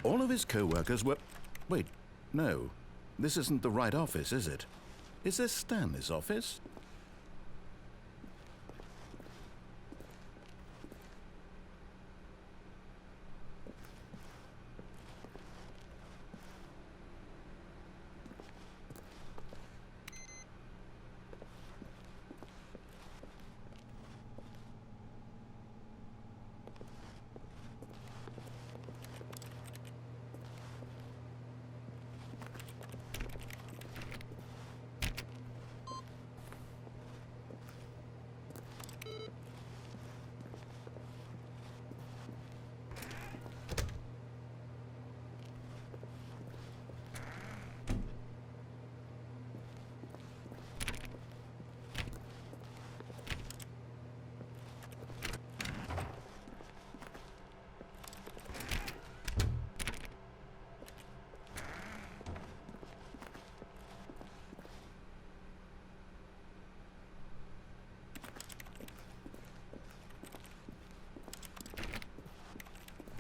All of his co-workers were... Wait, no. This isn't the right office, is it? Is this Stanley's office?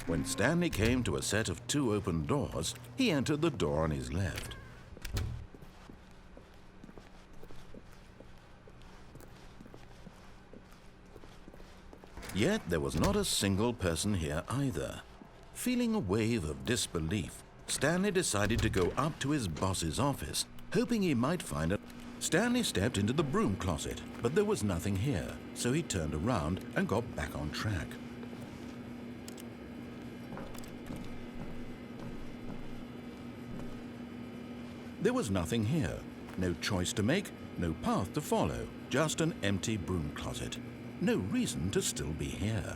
When Stanley came to a set of 2 open doors, he entered the door on his left. Yet there was not a single person here either. Feeling a wave of disbelief, Stanley decided to go up to his boss's office, hoping he might find a... Stanley stepped into the broom closet, but there was nothing here, so he turned around and got back on track. There was nothing here. No choice to make, no path to follow, just an empty broom closet. No reason to still be here.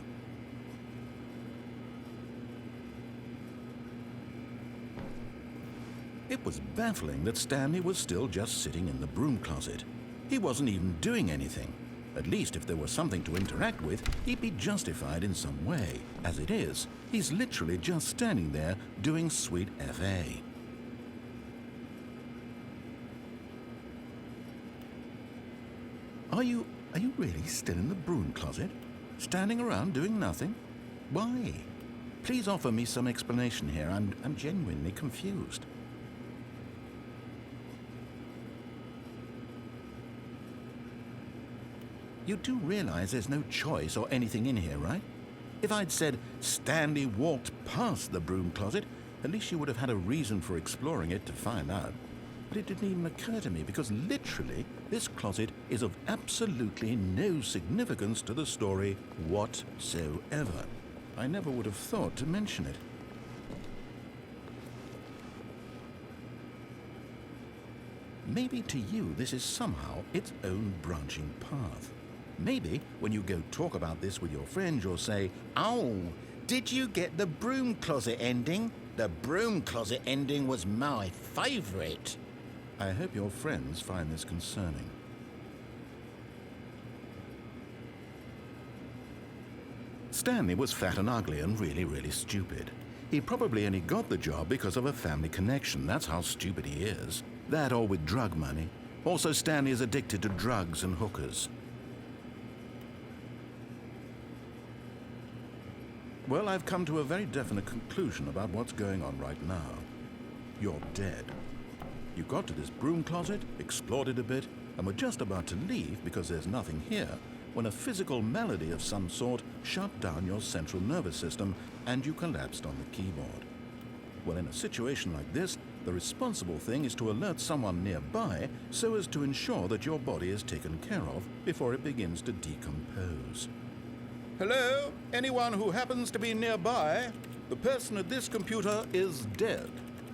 It was baffling that Stanley was still just sitting in the broom closet. He wasn't even doing anything. At least if there was something to interact with, he'd be justified in some way. As it is, he's literally just standing there doing sweet FA. Are you really still in the broom closet? Standing around doing nothing? Why? Please offer me some explanation here. I'm genuinely confused. You do realize there's no choice or anything in here, right? If I'd said Stanley walked past the broom closet, at least you would have had a reason for exploring it to find out. But it didn't even occur to me because literally this closet is of absolutely no significance to the story whatsoever. I never would have thought to mention it. Maybe to you this is somehow its own branching path. Maybe when you go talk about this with your friends you'll say, "Oh, did you get the broom closet ending? The broom closet ending was my favorite." I hope your friends find this concerning. Stanley was fat and ugly and really stupid. He probably only got the job because of a family connection. That's how stupid he is. That or with drug money. Also, Stanley is addicted to drugs and hookers. Well, I've come to a very definite conclusion about what's going on right now. You're dead. You got to this broom closet, explored it a bit, and were just about to leave because there's nothing here when a physical malady of some sort shut down your central nervous system and you collapsed on the keyboard. Well, in a situation like this, the responsible thing is to alert someone nearby so as to ensure that your body is taken care of before it begins to decompose. Hello? Anyone who happens to be nearby? The person at this computer is dead.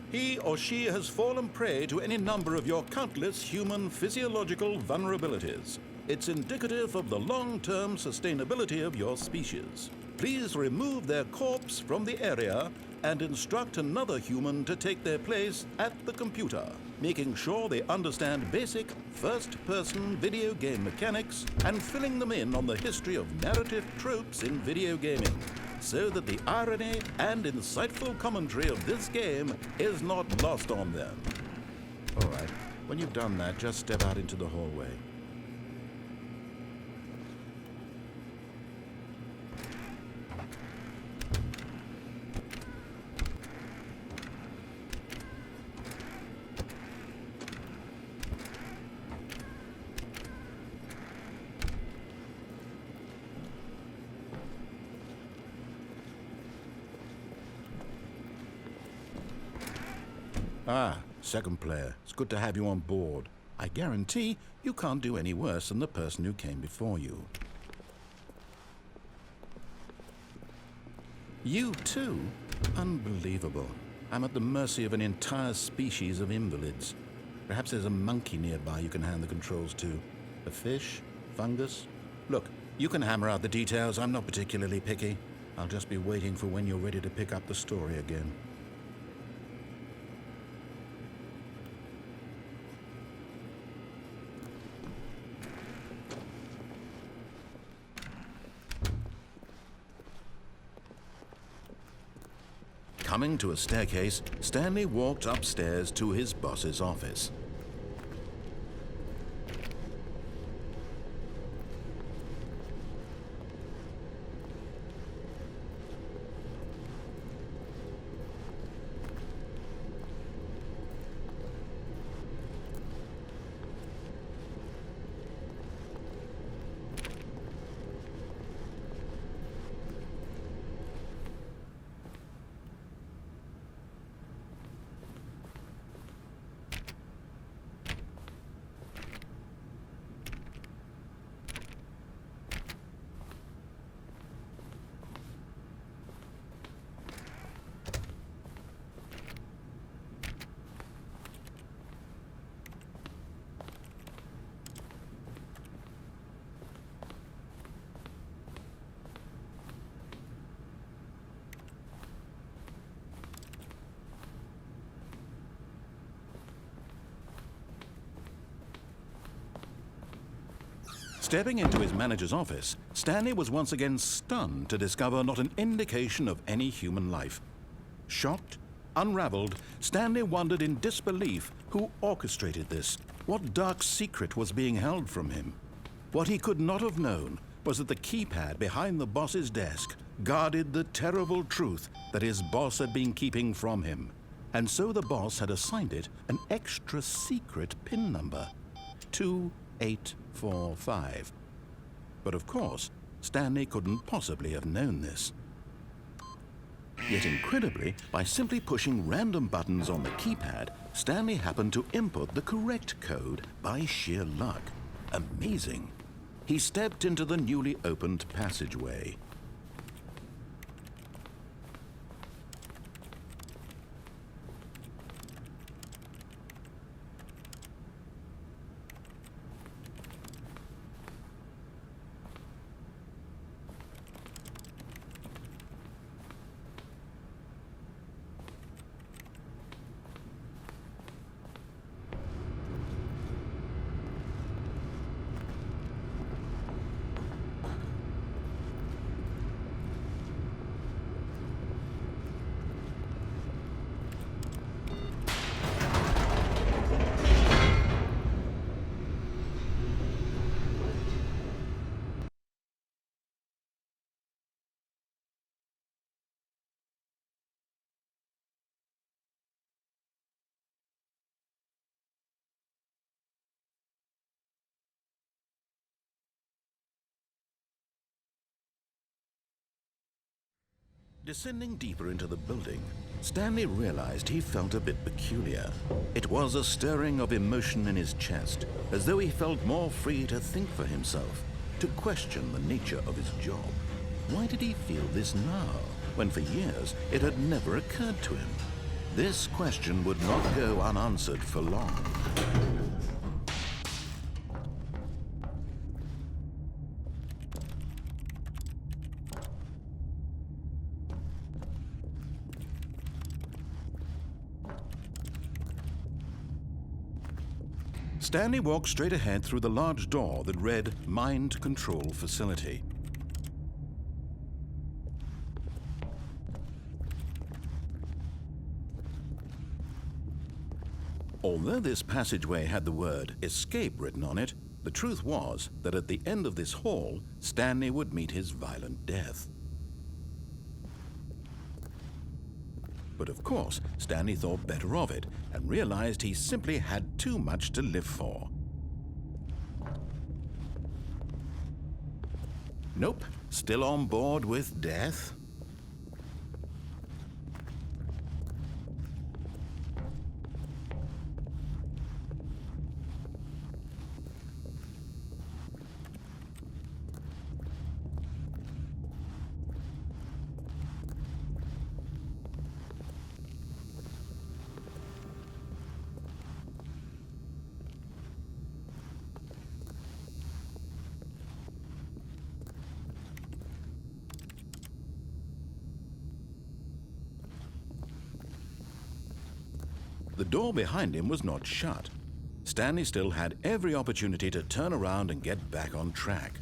He or she has fallen prey to any number of your countless human physiological vulnerabilities. It's indicative of the long-term sustainability of your species. Please remove their corpse from the area and instruct another human to take their place at the computer, making sure they understand basic first-person video game mechanics and filling them in on the history of narrative tropes in video gaming, so that the irony and insightful commentary of this game is not lost on them. All right, when you've done that, just step out into the hallway. Ah, second player. It's good to have you on board. I guarantee you can't do any worse than the person who came before you. You too? Unbelievable. I'm at the mercy of an entire species of invalids. Perhaps there's a monkey nearby you can hand the controls to. A fish? Fungus? Look, you can hammer out the details. I'm not particularly picky. I'll just be waiting for when you're ready to pick up the story again. Coming to a staircase, Stanley walked upstairs to his boss's office. Stepping into his manager's office, Stanley was once again stunned to discover not an indication of any human life. Shocked, unraveled, Stanley wondered in disbelief who orchestrated this, what dark secret was being held from him. What he could not have known was that the keypad behind the boss's desk guarded the terrible truth that his boss had been keeping from him. And so the boss had assigned it an extra secret PIN number, 2845. But of course, Stanley couldn't possibly have known this. Yet incredibly, by simply pushing random buttons on the keypad, Stanley happened to input the correct code by sheer luck. Amazing. He stepped into the newly opened passageway. Descending deeper into the building, Stanley realized he felt a bit peculiar. It was a stirring of emotion in his chest, as though he felt more free to think for himself, to question the nature of his job. Why did he feel this now, when for years it had never occurred to him? This question would not go unanswered for long. Stanley walked straight ahead through the large door that read Mind Control Facility. Although this passageway had the word Escape written on it, the truth was that at the end of this hall, Stanley would meet his violent death. But of course, Stanley thought better of it and realized he simply had too much to live for. Nope, still on board with death. The door behind him was not shut. Stanley still had every opportunity to turn around and get back on track.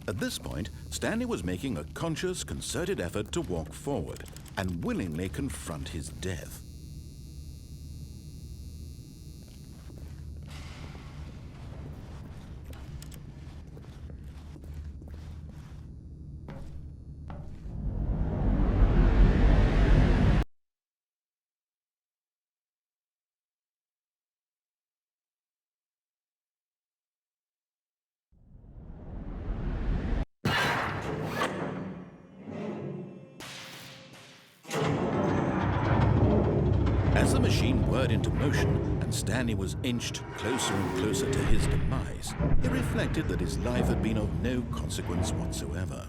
At this point, Stanley was making a conscious, concerted effort to walk forward and willingly confront his death. As the machine whirred into motion and Stanley was inched closer and closer to his demise, he reflected that his life had been of no consequence whatsoever.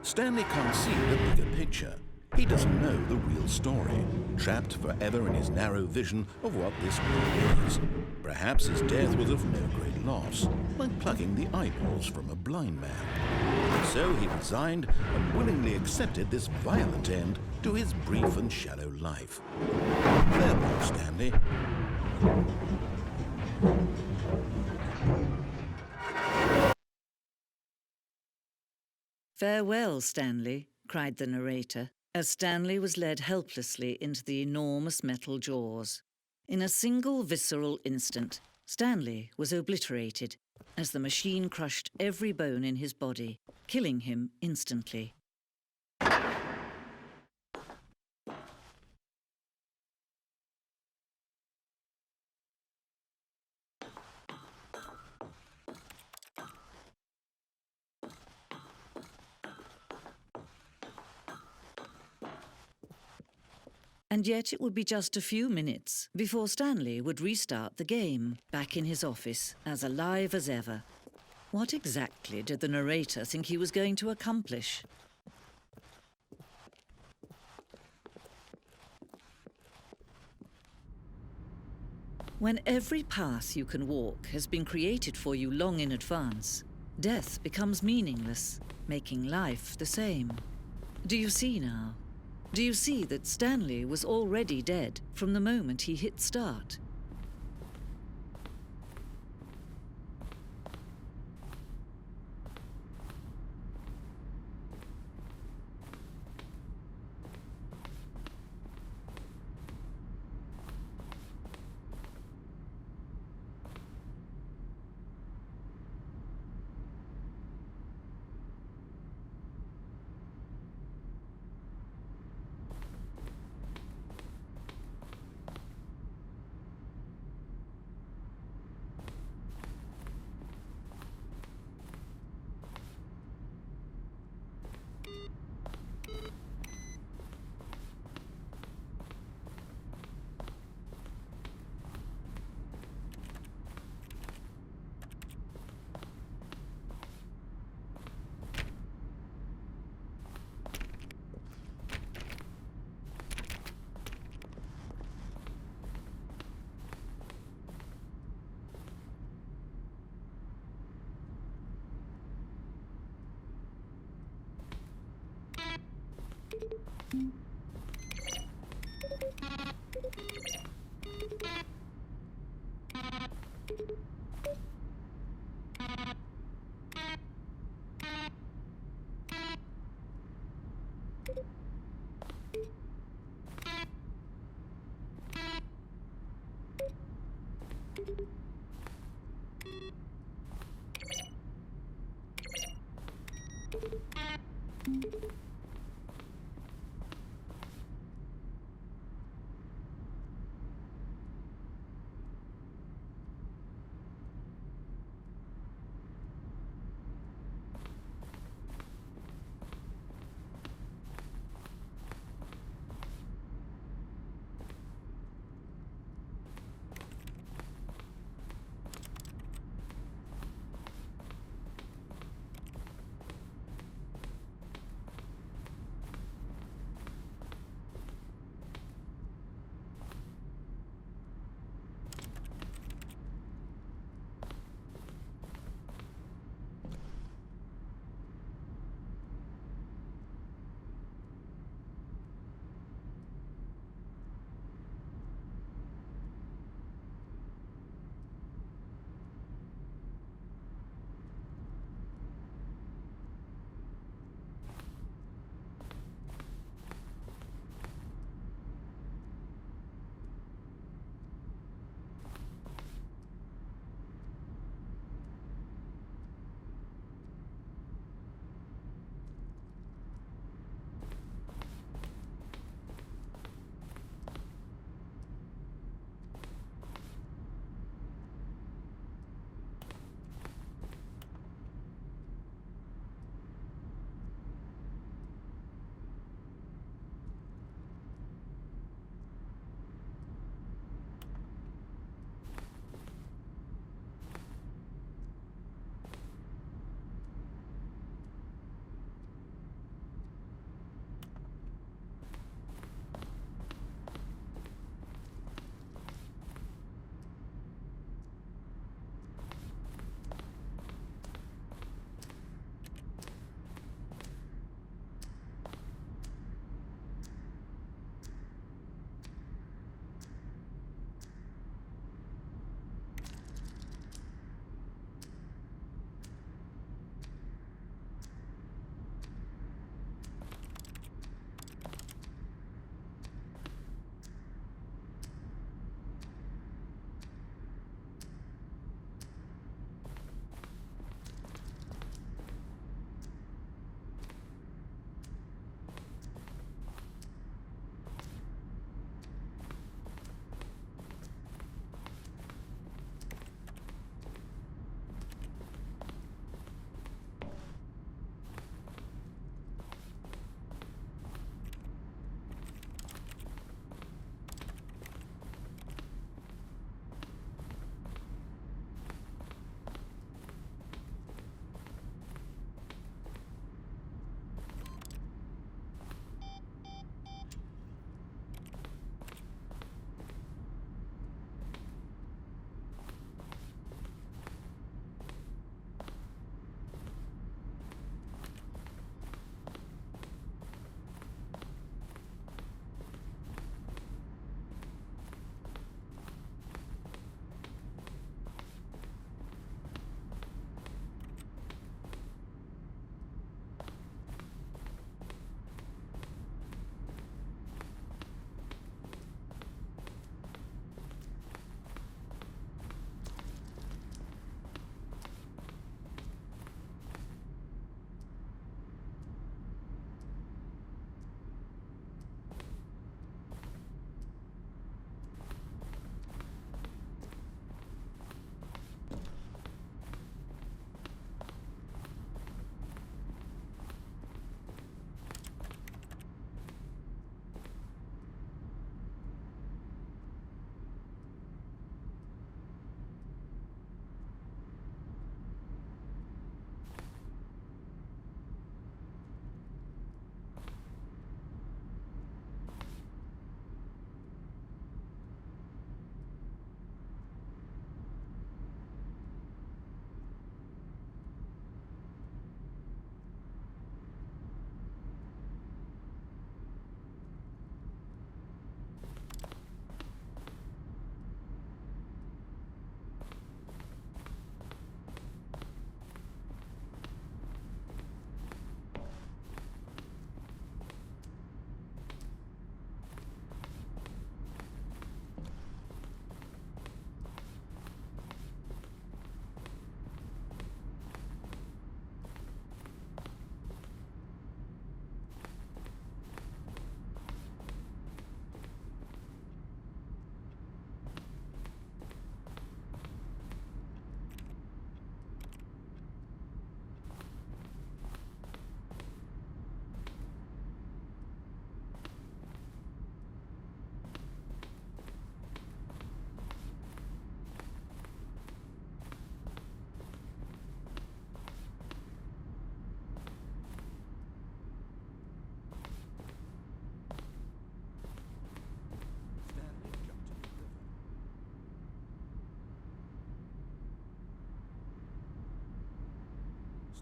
Stanley can't see the bigger picture. He doesn't know the real story, trapped forever in his narrow vision of what this world is. Perhaps his death was of no great loss, like plucking the eyeballs from a blind man. So he resigned and willingly accepted this violent end to his brief and shallow life. Farewell, Stanley. "Farewell, Stanley," cried the narrator, as Stanley was led helplessly into the enormous metal jaws. In a single visceral instant, Stanley was obliterated as the machine crushed every bone in his body, killing him instantly. And yet it would be just a few minutes before Stanley would restart the game, back in his office, as alive as ever. What exactly did the narrator think he was going to accomplish? When every path you can walk has been created for you long in advance, death becomes meaningless, making life the same. Do you see now? Do you see that Stanley was already dead from the moment he hit start?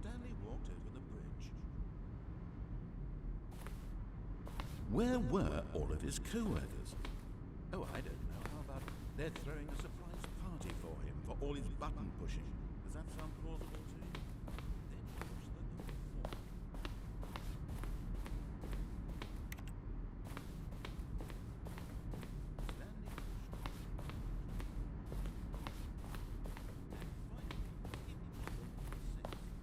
Stanley walked over the bridge. Where were all of his co-workers? Oh, I don't know. How about they're throwing a surprise party for him for all his button pushing? Does that sound plausible to you? Then push the number 4. Stanley pushed. And finally, it was number 6.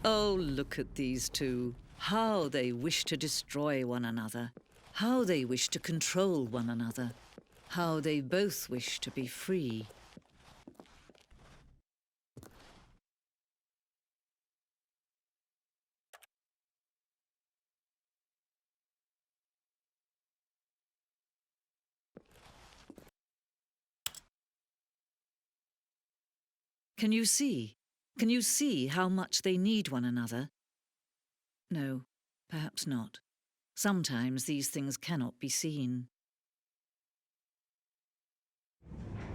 Oh, look at these two. How they wish to destroy one another. How they wish to control one another. How they both wish to be free. Can you see? Can you see how much they need one another? No, perhaps not. Sometimes these things cannot be seen.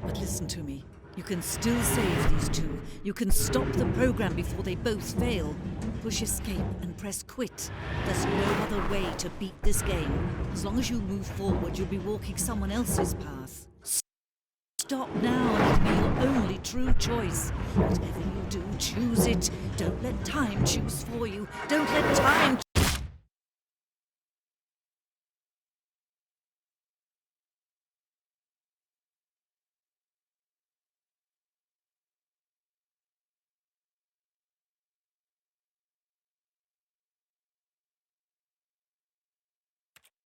But listen to me. You can still save these two. You can stop the program before they both fail. Push escape and press quit. There's no other way to beat this game. As long as you move forward, you'll be walking someone else's path. Stop now and it'll be your only true choice. Whatever you do, choose it. Don't let time choose for you. Don't let time